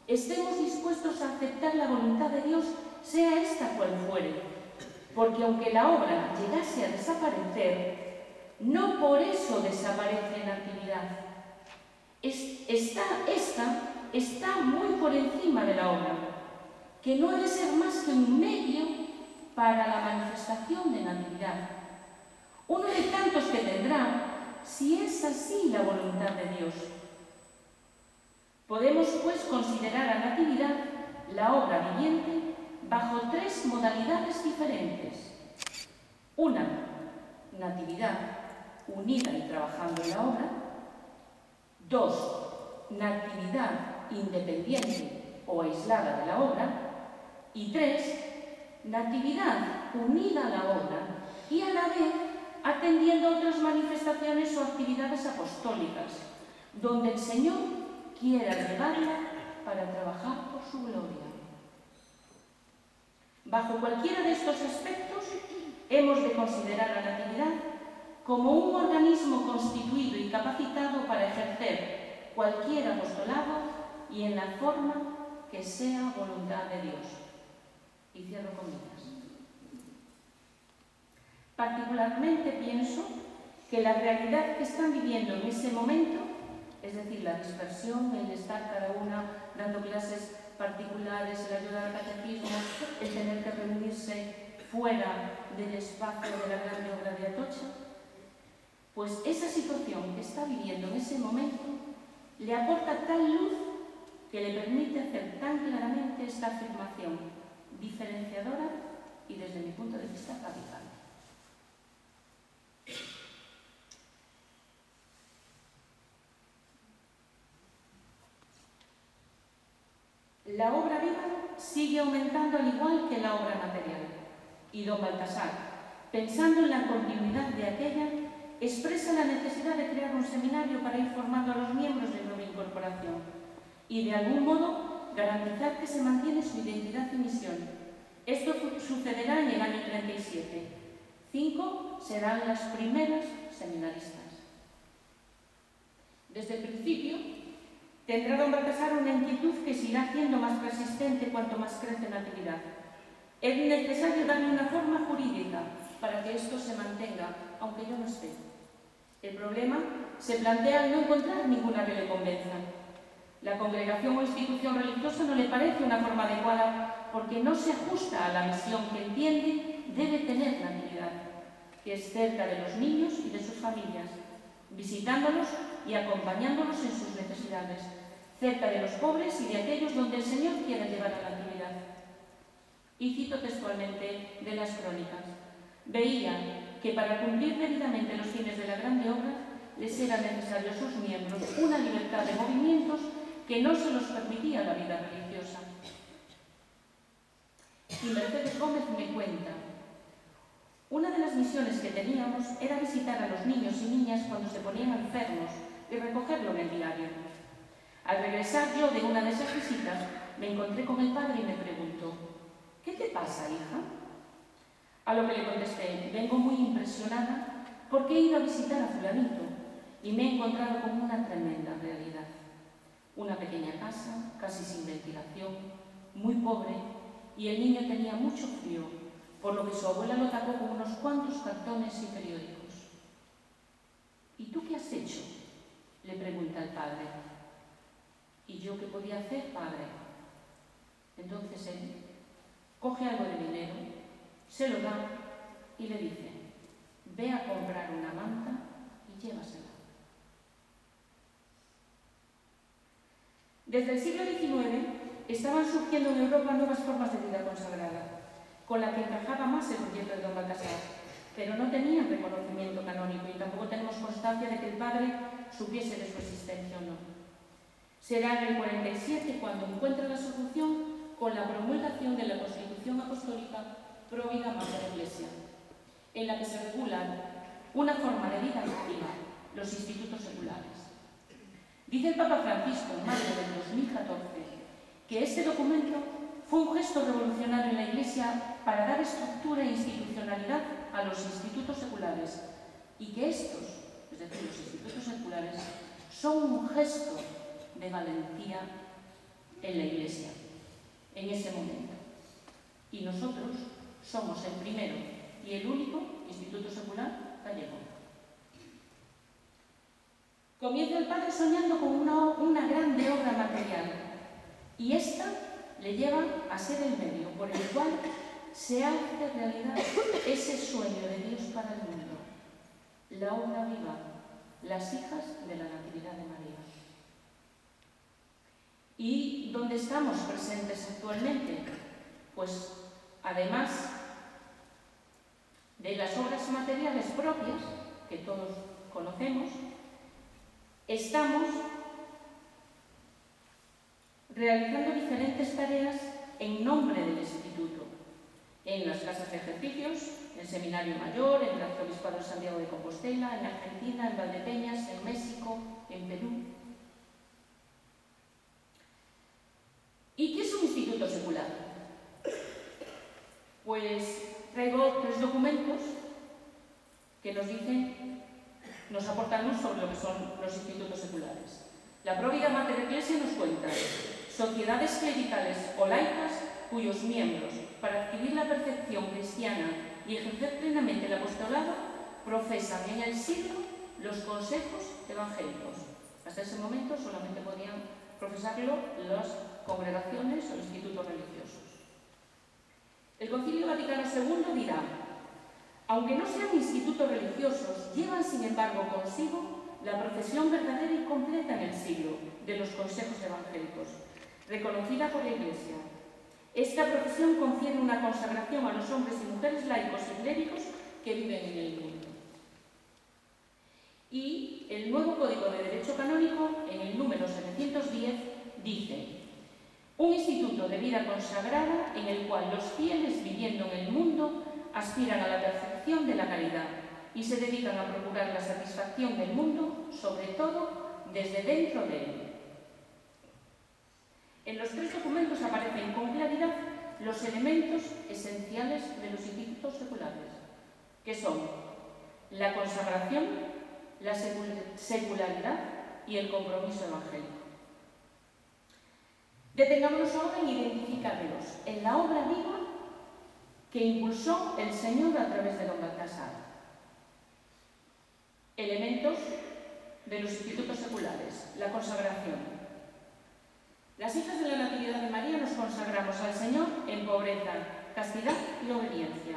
estemos dispuestos a aceptar la voluntad de Dios, sea esta cual fuere, porque aunque la obra llegase a desaparecer, no por eso desaparece en Natividad. Esta está muy por encima de la obra, que no ha de ser más que un medio para la manifestación de Natividad. Uno de tantos que tendrá, si es así la voluntad de Dios. Podemos, pues, considerar la Natividad, la obra viviente, bajo 3 modalidades diferentes. Una, Natividad unida y trabajando en la obra. 2, Natividad independiente o aislada de la obra. Y 3, Natividad unida a la obra y a la vez atendiendo a otras manifestaciones o actividades apostólicas, donde el Señor quiera llevarla para trabajar por su gloria. Bajo cualquiera de estos aspectos, hemos de considerar a la Natividad como un organismo constituido y capacitado para ejercer cualquier apostolado y en la forma que sea voluntad de Dios. Y cierro comillas. Particularmente pienso que la realidad que están viviendo en ese momento, es decir, la dispersión, el estar cada una dando clases particulares, el ayudar al catecismo, el tener que reunirse fuera del espacio de la grande obra de Atocha, pues esa situación que está viviendo en ese momento le aporta tal luz que le permite hacer tan claramente esta afirmación diferenciadora y, desde mi punto de vista, radical. La obra viva sigue aumentando al igual que la obra material, y don Baltasar, pensando en la continuidad de aquella, expresa la necesidad de crear un seminario para ir formando a los miembros de nueva incorporación y, de algún modo, garantizar que se mantiene su identidad y misión. Esto sucederá en el año 37. 5 serán las primeras seminaristas. Desde el principio, tendrá don Baltasar una inquietud que se irá haciendo más persistente cuanto más crece la actividad. Es necesario darle una forma jurídica para que esto se mantenga, aunque yo no esté. El problema se plantea al no encontrar ninguna que le convenza. La congregación o institución religiosa no le parece una forma adecuada porque no se ajusta a la misión que entiende debe tener la actividad, que es cerca de los niños y de sus familias, visitándolos y acompañándolos en sus necesidades, cerca de los pobres y de aquellos donde el Señor quiere llevar a la actividad. Y cito textualmente de las crónicas: veía que para cumplir debidamente los fines de la grande obra les era necesario a sus miembros una libertad de movimientos que no se los permitía la vida religiosa. Y Mercedes Gómez me cuenta: una de las misiones que teníamos era visitar a los niños y niñas cuando se ponían enfermos y recogerlo en el diario. Al regresar yo de una de esas visitas, me encontré con el padre y me preguntó: ¿qué te pasa, hija? A lo que le contesté: vengo muy impresionada porque he ido a visitar a fulanito y me he encontrado con una tremenda realidad. Una pequeña casa, casi sin ventilación, muy pobre, y el niño tenía mucho frío, por lo que su abuela lo tapó con unos cuantos cartones y periódicos. ¿Y tú qué has hecho?, le pregunta el padre. ¿Y yo qué podía hacer, padre? Entonces él coge algo de dinero, se lo da y le dice: ve a comprar una manta y llévasela. Desde el siglo XIX estaban surgiendo en Europa nuevas formas de vida consagrada, con la que encajaba más el proyecto de don Baltasar, pero no tenían reconocimiento canónico y tampoco tenemos constancia de que el padre supiese de su existencia o no. Será en el 47 cuando encuentra la solución con la promulgación de la Constitución Apostólica Pro Vida Mater Ecclesia, en la que se regula una forma de vida activa, los institutos seculares. Dice el Papa Francisco en mayo del 2014 que este documento fue un gesto revolucionario en la Iglesia para dar estructura e institucionalidad a los institutos seculares y que estos, es decir, los institutos seculares, son un gesto de valentía en la Iglesia en ese momento. Y nosotros somos el primero y el único instituto secular gallego. Comienza el padre soñando con una grande obra material y esta le lleva a ser el medio por el cual se hace realidad ese sueño de Dios para el mundo, la obra viva, las hijas de la Natividad de María. Y dónde estamos presentes actualmente? Pues, además de las obras materiales propias, que todos conocemos, estamos realizando diferentes tareas en nombre del Instituto, en las casas de ejercicios, en el Seminario Mayor, en el Arzobispado de Santiago de Compostela, en Argentina, en Valdepeñas, en México, en Perú. ¿Y qué es un instituto secular? Pues traigo 3 documentos que nos dicen, nos aportan luz sobre lo que son los institutos seculares. La Provida Mater Ecclesiae nos cuenta sociedades clericales o laicas cuyos miembros, para adquirir la perfección cristiana y ejercer plenamente el apostolado, profesan en el siglo los consejos evangélicos. Hasta ese momento solamente podían profesarlo las congregaciones o institutos religiosos. El Concilio Vaticano II dirá: aunque no sean institutos religiosos, llevan sin embargo consigo la profesión verdadera y completa en el siglo de los consejos evangélicos, reconocida por la Iglesia. Esta profesión confiere una consagración a los hombres y mujeres laicos y clérigos que viven en el mundo. Y el nuevo Código de Derecho Canónico, en el número 710, dice: un instituto de vida consagrada en el cual los fieles viviendo en el mundo aspiran a la perfección de la caridad y se dedican a procurar la satisfacción del mundo, sobre todo desde dentro de él. En los 3 documentos aparecen con claridad los elementos esenciales de los institutos seculares, que son la consagración, la secularidad y el compromiso evangélico. Detengámonos ahora en identificarlos en la obra viva que impulsó el Señor a través de don Baltasar. Elementos de los institutos seculares: la consagración. Las hijas de la Natividad de María nos consagramos al Señor en pobreza, castidad y obediencia.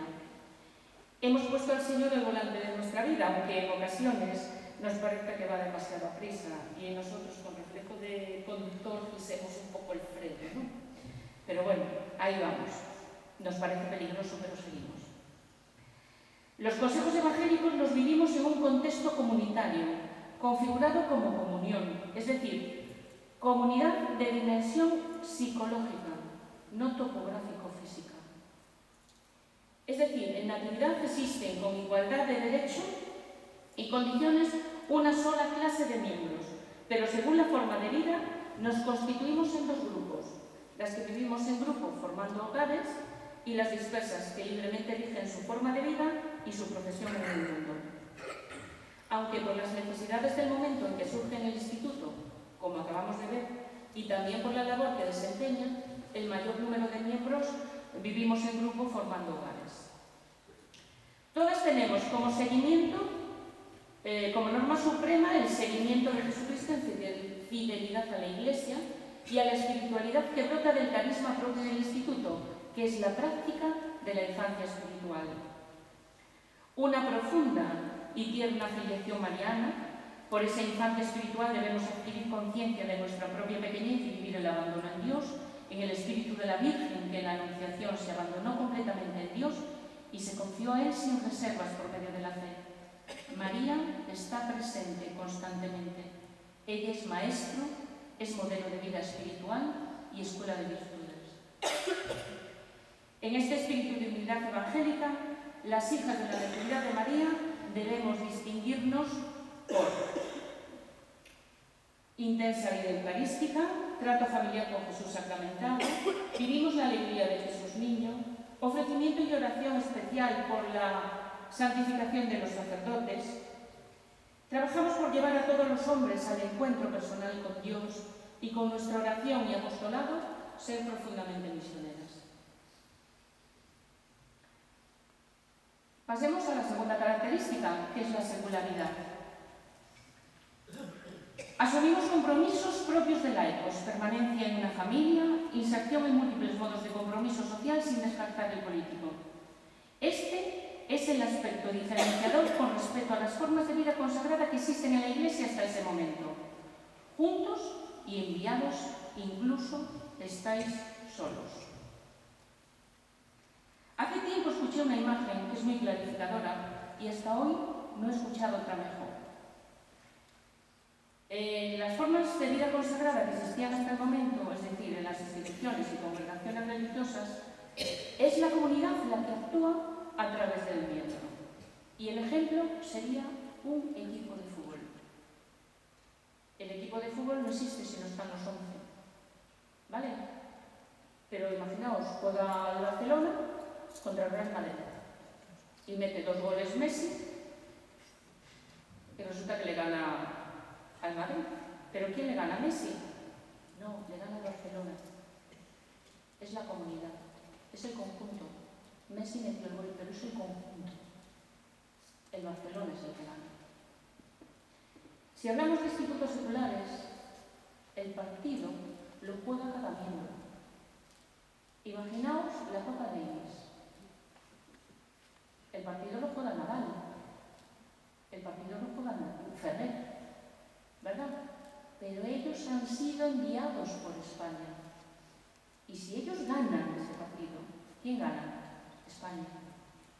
Hemos puesto al Señor al volante de nuestra vida, aunque en ocasiones nos parece que va demasiado a prisa y nosotros, con reflejo de conductor, pisemos un poco el freno, ¿no? Pero bueno, ahí vamos. Nos parece peligroso, pero seguimos. Los consejos evangélicos los vivimos en un contexto comunitario, configurado como comunión, es decir, comunidad de dimensión psicológica, no topográfico-física. Es decir, en Natividad existen con igualdad de derecho y condiciones una sola clase de miembros, pero según la forma de vida nos constituimos en 2 grupos: las que vivimos en grupo formando hogares y las dispersas que libremente eligen su forma de vida y su profesión en el mundo. Aunque por las necesidades del momento en que surge en el instituto, como acabamos de ver, y también por la labor que desempeña, el mayor número de miembros vivimos en grupo formando hogares. Todas tenemos como seguimiento, como norma suprema, el seguimiento de Jesucristo en fidelidad a la Iglesia y a la espiritualidad que brota del carisma propio del instituto, que es la práctica de la infancia espiritual. Una profunda y tierna filiación mariana. Por esa infancia espiritual debemos adquirir conciencia de nuestra propia pequeñez y vivir el abandono en Dios, en el espíritu de la Virgen, que en la Anunciación se abandonó completamente en Dios y se confió a Él sin reservas por medio de la fe. María está presente constantemente. Ella es maestro, es modelo de vida espiritual y escuela de virtudes. En este espíritu de humildad evangélica, las hijas de la Natividad de María debemos distinguirnos por intensa vida eucarística, trato familiar con Jesús sacramentado, vivimos la alegría de Jesús niño, ofrecimiento y oración especial por la santificación de los sacerdotes. Trabajamos por llevar a todos los hombres al encuentro personal con Dios y con nuestra oración y apostolado ser profundamente misioneras. Pasemos a la segunda característica, que es la secularidad. Asumimos compromisos propios de laicos, permanencia en una familia, inserción en múltiples modos de compromiso social sin descartar el político. Este es el aspecto diferenciador con respecto a las formas de vida consagrada que existen en la Iglesia hasta ese momento, juntos y enviados incluso estáis solos. Hace tiempo escuché una imagen que es muy clarificadora y hasta hoy no he escuchado otra mejor. En las formas de vida consagrada que existían hasta el momento, es decir, en las instituciones y congregaciones religiosas, es la comunidad la que actúa a través del miembro. Y el ejemplo sería un equipo de fútbol. El equipo de fútbol no existe si no están los 11, ¿vale? Pero imaginaos, juega el Barcelona contra el Real Madrid y mete 2 goles Messi y resulta que le gana al Madrid. ¿Pero quién le gana? ¿A Messi? No, le gana al Barcelona. Es la comunidad, es el conjunto. Messi metió el gol, pero es el conjunto. El Barcelona es el que gana. Si hablamos de institutos seculares, el partido lo juega cada miembro. Imaginaos la Copa Davis. El partido lo juega Nadal. El partido lo juega Ferrer, ¿verdad? Pero ellos han sido enviados por España. Y si ellos ganan ese partido, ¿quién gana? España.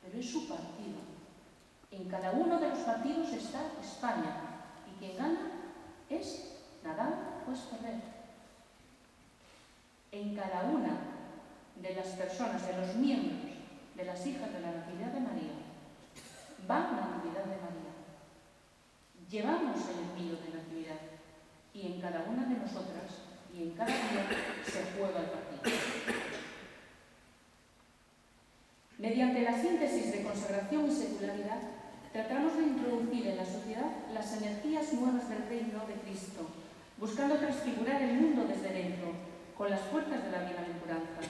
Pero es su partido. En cada uno de los partidos está España. Y quien gana es Nadal o es Ferrer. En cada una de las personas, de los miembros, de las hijas de la Natividad de María, va la Natividad de María. Llevamos el envío de Natividad y en cada una de nosotras y en cada día se juega el partido. Mediante la síntesis de consagración y secularidad, tratamos de introducir en la sociedad las energías nuevas del reino de Cristo, buscando transfigurar el mundo desde dentro, con las fuerzas de la bienaventuranza.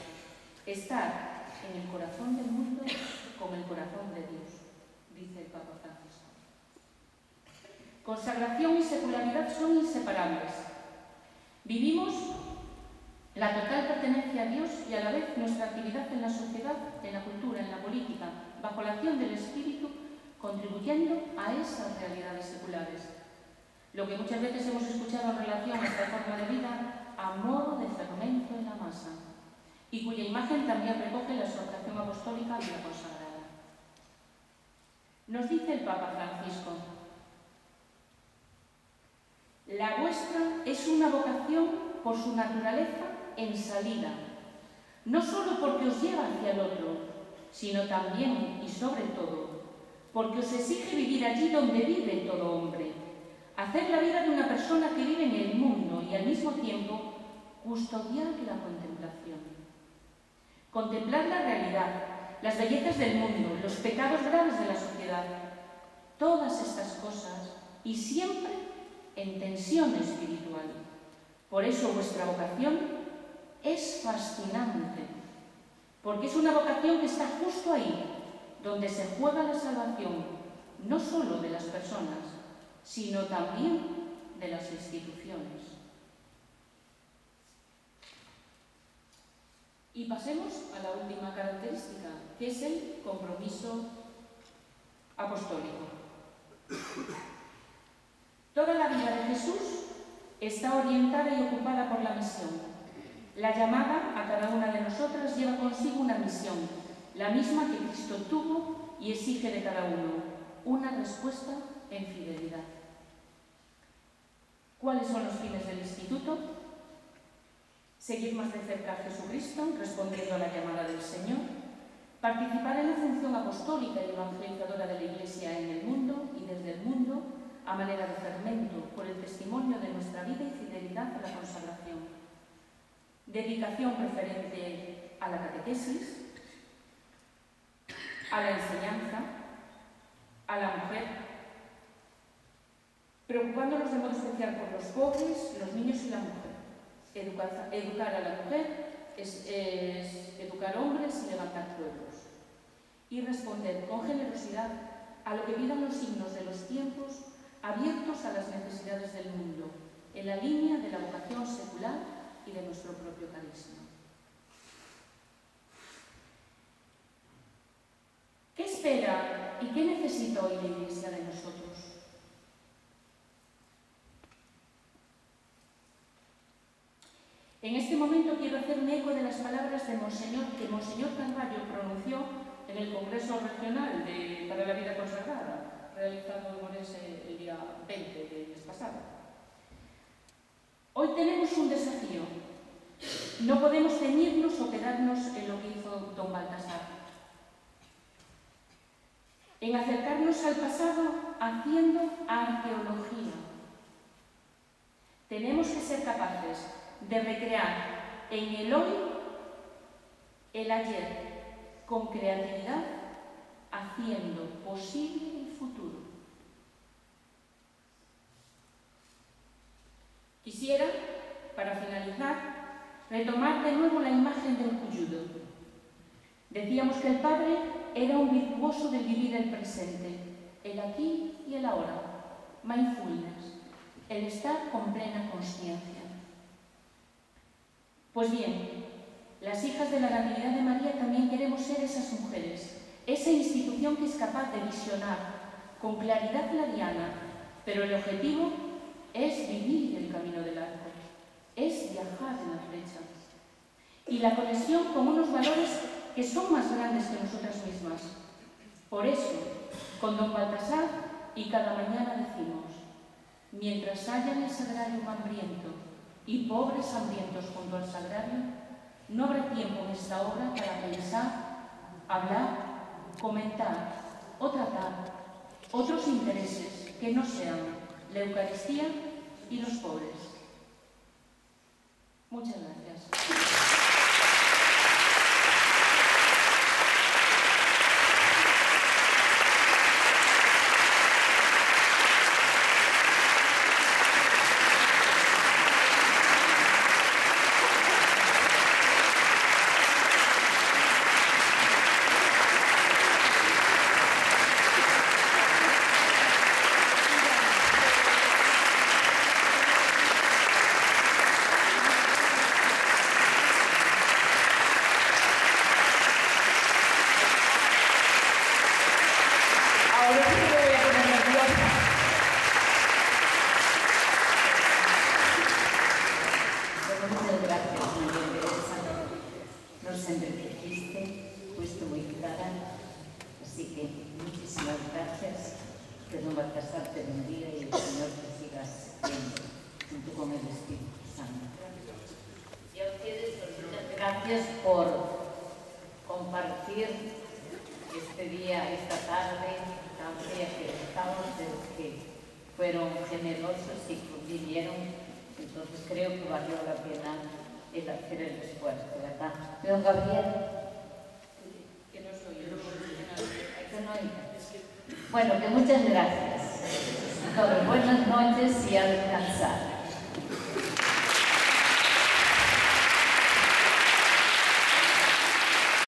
Estar en el corazón del mundo como el corazón de Dios, dice el Papa Francisco. Consagración y secularidad son inseparables. Vivimos la total pertenencia a Dios y a la vez nuestra actividad en la sociedad, en la cultura, en la política, bajo la acción del Espíritu, contribuyendo a esas realidades seculares. Lo que muchas veces hemos escuchado en relación a esta forma de vida a modo de fermento en la masa, y cuya imagen también recoge la exhortación apostólica a vida consagrada. Nos dice el Papa Francisco: la vuestra es una vocación por su naturaleza en salida, no solo porque os lleva hacia el otro, sino también y sobre todo porque os exige vivir allí donde vive todo hombre, hacer la vida de una persona que vive en el mundo y al mismo tiempo custodiar la contemplación. Contemplar la realidad, las bellezas del mundo, los pecados graves de la sociedad, todas estas cosas y siempre en tensión espiritual. Por eso vuestra vocación es fascinante, porque es una vocación que está justo ahí, donde se juega la salvación, no solo de las personas, sino también de las instituciones. Y pasemos a la última característica, que es el compromiso apostólico. Toda la vida de Jesús está orientada y ocupada por la misión. La llamada a cada una de nosotras lleva consigo una misión, la misma que Cristo tuvo y exige de cada uno, una respuesta en fidelidad. ¿Cuáles son los fines del instituto? Seguir más de cerca a Jesucristo, respondiendo a la llamada del Señor, participar en la función apostólica y evangelizadora de la Iglesia en el mundo y desde el mundo, a manera de fermento, por el testimonio de nuestra vida y fidelidad a la consagración. Dedicación preferente a la catequesis, a la enseñanza, a la mujer, preocupándonos de modo especial por los pobres, los niños y la mujer. Educar a la mujer es educar hombres y levantar pueblos. Y responder con generosidad a lo que pidan los signos de los tiempos, abiertos a las necesidades del mundo, en la línea de la vocación secular y de nuestro propio carisma. ¿Qué espera y qué necesita hoy la Iglesia de nosotros? En este momento quiero hacer un eco de las palabras que Monseñor Carballo pronunció en el Congreso Regional para la Vida Consagrada, realizado en Orense el día 20 del mes pasado. Hoy tenemos un desafío. No podemos ceñirnos o quedarnos en lo que hizo don Baltasar, en acercarnos al pasado haciendo arqueología. Tenemos que ser capaces de recrear en el hoy el ayer con creatividad, haciendo posible el futuro. Quisiera, para finalizar, retomar de nuevo la imagen del cuyudo. Decíamos que el padre era un virtuoso del vivir el presente, el aquí y el ahora, mindfulness, el estar con plena consciencia. Pues bien, las hijas de la Natividad de María también queremos ser esas mujeres, esa institución que es capaz de visionar con claridad la diana, pero el objetivo es vivir el camino del arco, es viajar en la flecha. Y la conexión con unos valores que son más grandes que nosotras mismas. Por eso, con don Baltasar y cada mañana decimos: mientras haya en el sagrario un hambriento y pobres hambrientos junto al sagrario, no habrá tiempo en esta obra para pensar, hablar, comentar o tratar otros intereses que no sean la Eucaristía y los pobres. Muchas gracias. Gracias por compartir este día, esta tarde tan fría que estamos, que fueron generosos y vinieron. Entonces creo que valió la pena el hacer el esfuerzo, ¿verdad? Don Gabriel. Que no soy yo. Bueno, que muchas gracias. Buenas noches y a descansar.